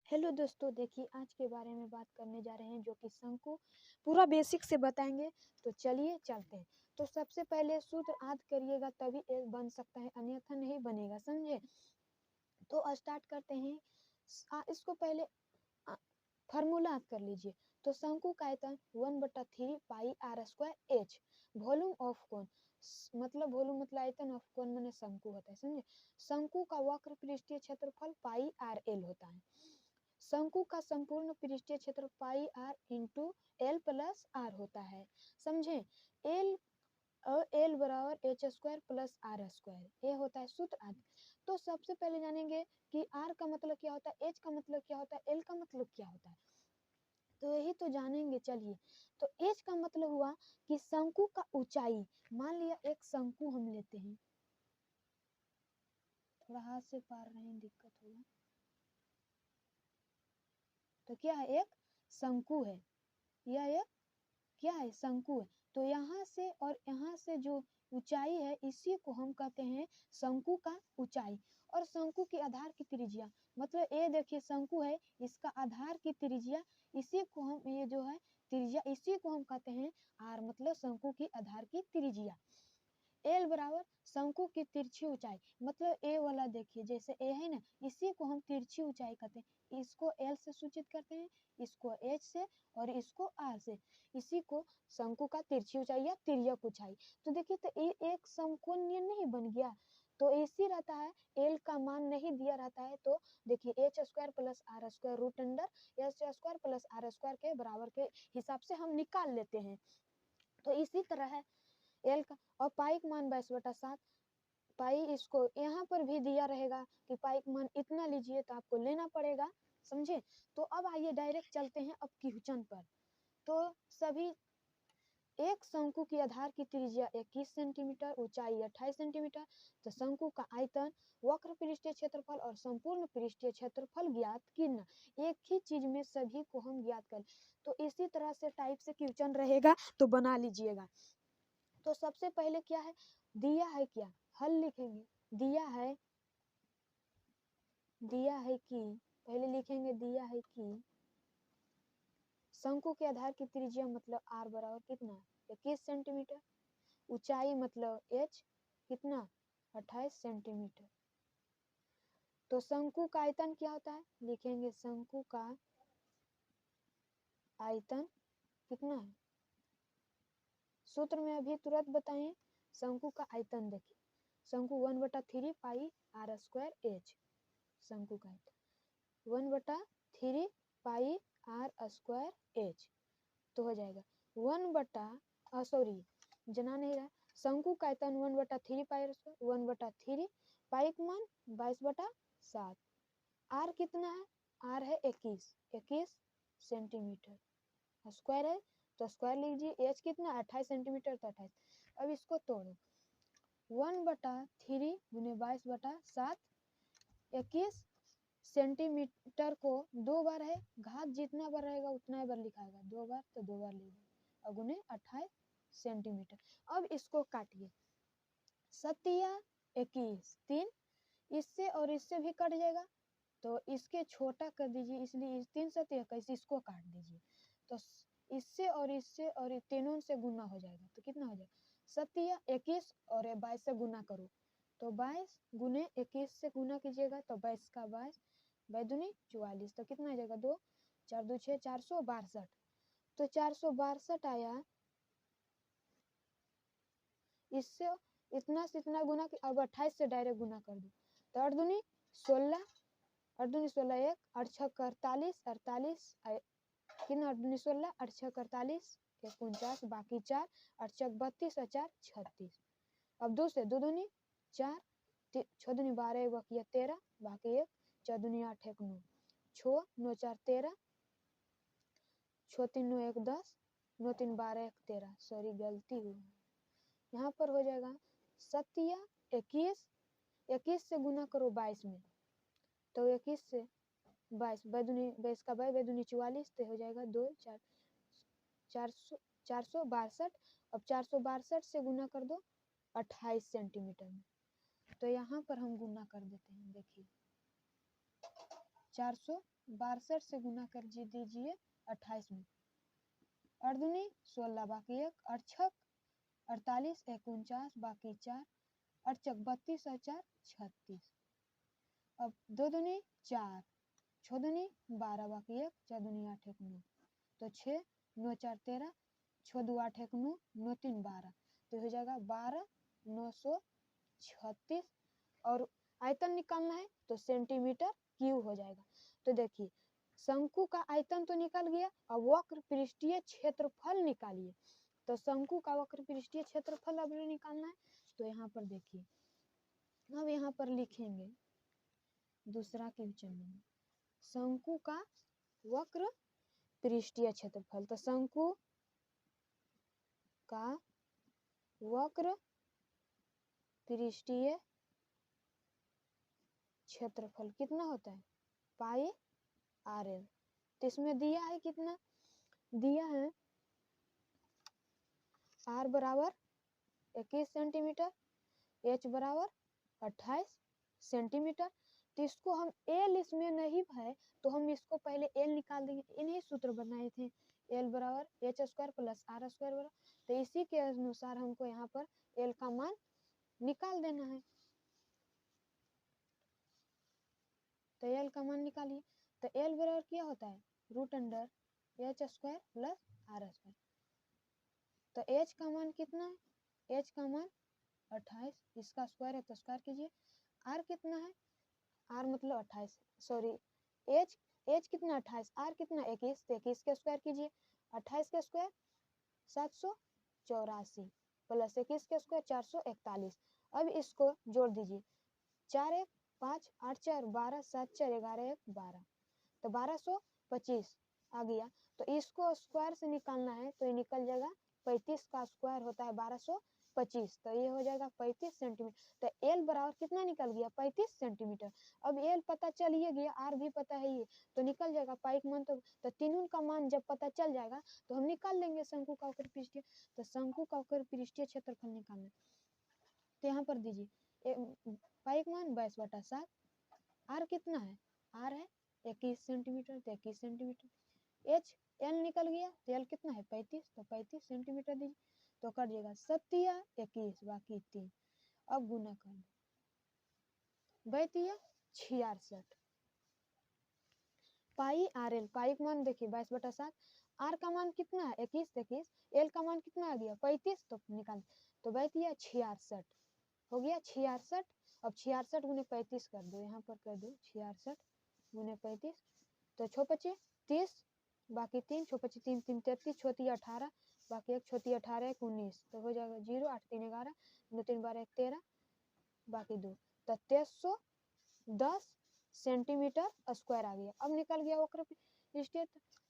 Hello दोस्तों, देखिए आज के बारे में बात करने जा रहे हैं जो कि शंकु पूरा बेसिक से बताएंगे। तो चलिए चलते हैं। तो सबसे पहले सूत्र याद करिएगा तभी एक बन सकता है, अन्यथा नहीं बनेगा, समझे। तो स्टार्ट करते हैं। इसको पहले फार्मूला याद कर लीजिए। तो शंकु का आयतन 1/3 pi r square h. Volume of cone मतलब वॉल्यूम मतलब आयतन ऑफ कोन माने शंकु होता है, समझे। शंकु का वक्र पृष्ठीय क्षेत्रफल पाई आर एल होता है। शंकु का संपूर्ण पृष्ठीय क्षेत्र pi r into l plus r होता है, समझे। एल एल बराबर H square plus are square, ये होता है सूत्र आदि। तो सबसे पहले जानेंगे कि आर का मतलब क्या होता है, एच का मतलब क्या होता है, एल का मतलब क्या होता है। तो यही तो जानेंगे, चलिए। तो एच का मतलब हुआ कि शंकु का ऊंचाई। मान लिया एक शंकु हम लेते हैं, थोड़ा हाथ से पार रहे हैं, दिक्कत होगा। तो क्या है, एक शंकु है, यह एक क्या है, शंकु है। तो यहाँ से और यहाँ से जो ऊंचाई है इसी को हम कहते हैं शंकु का ऊंचाई। और शंकु की आधार की त्रिज्या मतलब ये देखिए शंकु है, इसका आधार की त्रिज्या, इसी को हम ये जो है त्रिज्या, इसी को हम कहते हैं आर, मतलब शंकु की आधार की त्रिज्या। एल बराबर शंकु की तिरछी ऊंचाई, मतलब ए वाला देखिए जैसे ए है ना, इसी को हम तिरछी ऊंचाई कहते हैं। इसको एल से सूचित करते हैं, इसको एच से और इसको आर से। इसी को शंकु का तिरछी ऊंचाई या तिर्यक ऊंचाई। तो देखिए तो ये एक समकोणीय नहीं बन गया, तो इसी रहता है, एल का मान नहीं दिया रहता है। तो देखिए H square plus are square root under H square plus are square के बराबर के हिसाब से हम निकाल लेते हैं। तो इसी तरह है एल का, और पाई का मान 22/7। पाई इसको यहाँ पर भी दिया रहेगा कि पाई का मान इतना लीजिए, तो आपको लेना पड़ेगा, समझे। तो अब आइए डायरेक्ट चलते हैं अब क्वेश्चन पर। तो सभी एक शंकु की आधार की त्रिज्या 21 सेंटीमीटर, ऊंचाई 28 सेंटीमीटर। तो शंकु का आयतन, वक्र पृष्ठीय क्षेत्रफल और संपूर्ण पृष्ठीय क्षेत्रफल ज्ञात करना। एक ही चीज में सभी को हम ज्ञात कर। तो इसी तरह से टाइप से क्वेश्चन रहेगा, तो बना लीजिएगा। तो सबसे पहले क्या है, दिया है क्या, हल लिखेंगे। दिया है कि, पहले लिखेंगे दिया है कि शंकु के आधार की त्रिज्या मतलब आर बराबर कितना, 21 सेंटीमीटर। ऊंचाई मतलब एच कितना, 28 सेंटीमीटर। तो शंकु का आयतन क्या होता है, लिखेंगे शंकु का आयतन कितना है, सूत्र में अभी तुरंत बताएं। शंकु का आयतन देखिए, शंकु 1/3 पाई आर स्क्वायर एच, शंकु का आयतन 1/3 पाई आर स्क्वायर एच। तो हो जाएगा 1/, नहीं रहा, शंकु का आयतन 1/3 पाई आर स्क्वायर, 1/3 पाई का मान 22/7। आर कितना है, आर है 21 सेंटीमीटर, स्क्वायर है तो स्क्वायर लीजिए। एच कितना 28 सेंटीमीटर, तो 28। अब इसको तोड़ो, 1/3 गुने 22/7, 21 सेंटीमीटर को 2 बार है, घात जितना बार रहेगा उतना बार लिखाएगा, 2 बार तो 2 बार लीजिए, गुने 28 सेंटीमीटर। अब इसको काटिए, 7×21 3, इससे और इससे भी कट जाएगा, तो इसके छोटा कर दीजिए, इसलिए 3×7=21, इसको काट दीजिए। तो इससे और तीनों से गुना हो जाएगा, तो कितना हो जाएगा, 7×21 और 22 से गुना करो, तो 22 गुने 21 से गुना कीजिएगा, तो 22 का 22, 22×2 = 44, तो कितना आ जाएगा, 2 4 2 6 462। तो 462 आया, इससे इतना से इतना गुना, अब 28 से डायरेक्ट गुना कर दो, तो 8×2 = 16, 8×2 = 16, 1 8 6 48, 48 कितना, 8×2 = 16, 8 6 48, 1 49, बाकी 4, 8 6 32 और 4 36। अब 2 से 2×2 = 4, 6×2 = 12, 1 = 13, बाकी 1, 4×2 = 8, 1 9, 6 9 4 13, 6 3 9 1 10, 9 3 12 1 13, सॉरी गलती हुई, यहाँ पर हो जाएगा 7×21, 21 से गुना करो 22 में, तो 21 से 22, 22 का 22 44, तो हो जाएगा 2 4 462। अब 462 से गुना कर दो 28 सेंटीमीटर में, तो यहाँ पर हम गुना कर देते हैं, देखिए 462 से गुना कर दीजिए 28 में। 8 दूनी 16 बाकी 1, 8 छक 48, 1 49 बाकी 4, 8 चक 32 और 4 36। अब 2 दूनी 4, 6 दूनी 12 बाकी 1, 4 दूनी 8 1 9, तो 6 9 4 13, 6 2 8 1 9, 9 3 12, तो हो जाएगा 12 936। और आयतन निकालना है तो सेंटीमीटर क्यूब हो जाएगा। तो देखिए शंकु का आयतन तो निकल गया, अब वक्र पृष्ठीय क्षेत्रफल निकालिए। तो शंकु का वक्र पृष्ठीय क्षेत्रफल अब निकालना है, तो यहाँ पर देखिए अब यहाँ पर लिखेंगे दूसरा क्वेश्चन में शंकु का वक्र पृष्ठीय क्षेत्रफल। तो शंकु का वक्र पृष्ठीय क्षेत्रफल कितना होता है पाई आर एल। तो इसमें दिया है कितना, दिया है आर बराबर 21 सेंटीमीटर, एच बराबर 28 सेंटीमीटर। तो इसको हम एल इसमें नहीं है तो हम इसको पहले एल निकाल देंगे। इन्हीं सूत्र बनाए थे, एल बराबर H square plus are square बराबर। तो इसी के अनुसार हमको यहाँ पर एल का मान निकाल देना है। तो एल का मान निकालिए। तो एल बराबर क्या होता है root under H square plus are square. तो एच का मान कितना है, एच का मान 28, इसका स्क्वायर है तो स्क्वायर कीजिए। आर कितना है, आर मतलब 28, सॉरी एच कितना 28, आर कितना 21, तो 21 का स्क्वायर कीजिए। 28 का स्क्वायर 784 प्लस 21 का स्क्वायर 441। अब इसको जोड़ दीजिए, 4 1 5 8 4 12 7 4 11 1 12, तो 1225 आ गया। तो इसको स्क्वायर से निकालना है तो ये निकल जाएगा 35 का स्क्वायर होता है 1225, तो ये हो जाएगा 35 सेंटीमीटर। तो एल बराबर कितना निकल गया 35 सेंटीमीटर। अब एल पता चल ही गया, आर भी पता है, ये तो निकल जाएगा पाई का मान। तो तीनों का मान जब पता चल जाएगा तो हम निकाल लेंगे शंकु का वक्र पृष्ठीय। तो शंकु का वक्र पृष्ठीय क्षेत्रफल निकालना, तो यहाँ पर दीजिए पाई का मान 22/7। आर कितना है, आर है 21 सेंटीमीटर, तो 21 सेंटीमीटर। एच एल निकल गया तो एल कितना है 35, तो 35 सेंटीमीटर दीजिए। तो कट जाएगा 7 21 बाकी 3, अब गुना कर दो 66। पाई आर एल, पाई का मान देखिए 22/7, आर का मान कितना है 21, एल का मान कितना आ गया 35, तो निकाल तो 66 हो गया 66। अब 66 गुने 35 कर दो, यहाँ पर कर दो 66 गुने 35, तो 6 5 30 बाकी 3, 6 5 3 3 33, 6 3 18 बाकी 1, 6 3 18 1 19, तो हो जाएगा 0 8 3 11 9 3 12 1 13 बाकी 2, तो 2310 सेंटीमीटर स्क्वायर आ गया। अब निकल गया वक्र पृष्ठीय,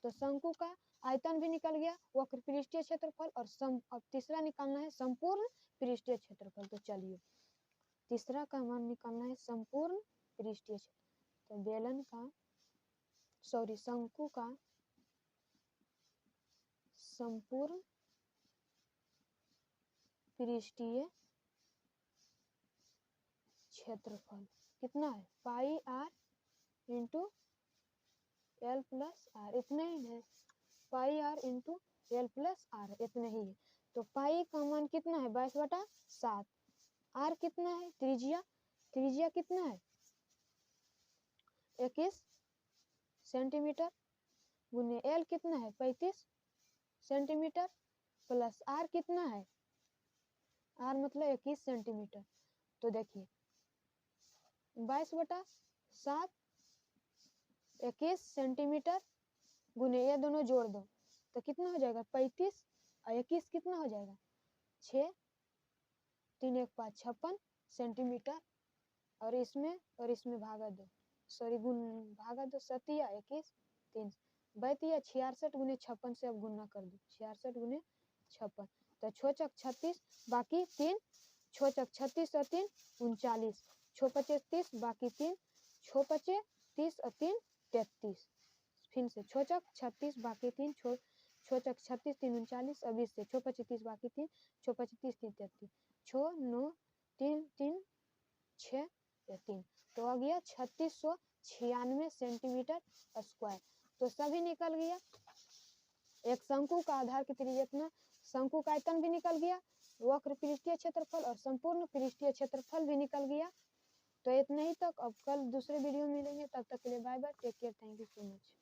तो शंकु का आयतन भी निकल गया, वक्र पृष्ठीय क्षेत्रफल, और अब तीसरा निकालना है संपूर्ण पृष्ठीय क्षेत्रफल। तो चलिए तीसरा का मान निकालना है संपूर्ण पृष्ठीय क्षेत्रफल। तो बेलन का सॉरी शंकु का संपूर्ण पृष्ठीय क्षेत्रफल कितना है pi r into l plus r, इतना ही है, pi r into l plus r इतना ही है। तो पाई का मान कितना है 22/7, आर कितना है त्रिज्या कितना है 21 सेंटीमीटर गुने एल कितना है 35 सेंटीमीटर प्लस आर कितना है, आर मतलब 21 सेंटीमीटर। तो देखिए 22/7 21 सेंटीमीटर गुने ये दोनों जोड़ दो तो कितना हो जाएगा 35 और 21 कितना हो जाएगा 6 3 1 5 56 सेंटीमीटर, और इसमें भागा दो, सॉरी गुण भागा दो 7 21 3 66 गुने 56 से अब गुना कर दो 66 गुने 56, तो 6 चक 36 बाकी 3, 6 चक 36 और 3 39, 6 5 30 बाकी 3, 6 5 30 और 3 33, फिर से 6 चक 36 बाकी 3, 6 चक 36 3 39, अब इससे 6 5 30 बाकी 3, 6 5 30 3 33, 6 9 3 3 6 3, तो आ गया 3600 96 सेंटीमीटर स्क्वायर। तो सभी निकल गया। एक शंकु का आधार की त्रिज्या इतना, शंकु का आयतन भी निकल गया, वक्र पृष्ठीय क्षेत्रफल और संपूर्ण पृष्ठीय क्षेत्रफल भी निकल गया। तो इतना ही तक, अब कल दूसरे वीडियो में मिलेंगे, तब तक के लिए bye bye, take care, thank you so much.